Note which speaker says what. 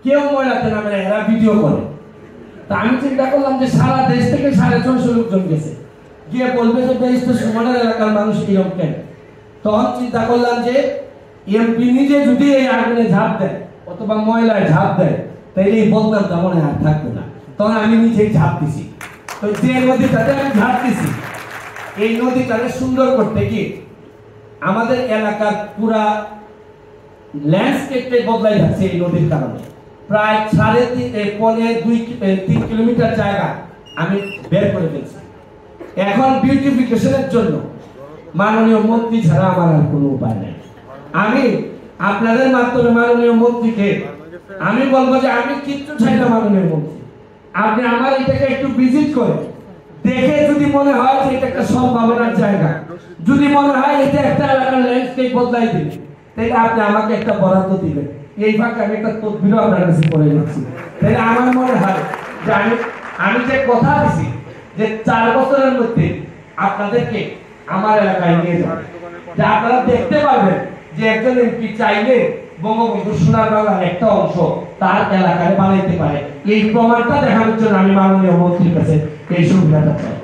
Speaker 1: কেউ ময়লাতে নামে না, এরা ভিডিও করে। তা আমি চিন্তা করলাম যে সারা দেশ থেকে 650 লোকজন গেছে, গিয়ে বলবে যে বেরিস্টার সুমনের এলাকার মানুষ এরকম কেন। তখন চিন্তা করলাম যে এমপি নিজে যদি এই আগুনে ঝাঁপ দেয় অথবা ময়লায় ঝাঁপ দেয় তাইলে এই বদনামটা মনে আর থাকবে না। তখন আমি নিজেই ঝাঁপ দিছি। তো যে নদীটাতে আমি ঝাঁপ দিছি, এই নদীটাকে সুন্দর করতে গিয়ে আমাদের এলাকার পুরা ল্যান্ডস্কেপটাই বদলাই যাচ্ছে এই নদীর কারণে। প্রায় 3.5-3 কিলোমিটার জায়গা আমি বের করে ফেলছি। এখন বিউটিফিকেশনের জন্য মাননীয় মন্ত্রী ছাড়া আমার আর কোনো উপায় নেই। আমি আপনাদের মাধ্যমে মাননীয় মন্ত্রীকে আমি বলবো যে আমি কিচ্ছু চাই না মাননীয় মন্ত্রী, আপনি আমার এটাকে একটু ভিজিট করে দেখে যদি মনে হয় যে এটা একটা সম্ভাবনার জায়গা, যদি মনে হয় এটা একটা এলাকার ল্যান্ডস্কেপ বদলাই দিবে, তাহলে আপনি আমাকে একটা বরাদ্দ দিবেন। এই ফাঁকে আমি একটা তদবিরও আপনার কাছে করে নিচ্ছি। তাহলে আমার মনে হয় যে আমি যে কথা দিছি যে 4 বছরের মধ্যে আপনাদেরকে আমার এলাকায় নিয়ে যাব, যে আপনারা দেখতে পারবেন যে একজন এমপি চাইলে বঙ্গবন্ধু সোনার বাংলার একটা অংশ তার এলাকায় বানাইতে পারে। এই প্রমাণটা দেখানোর জন্য আমি মাননীয় মন্ত্রীর কাছে এই সুবিধাটা চাই।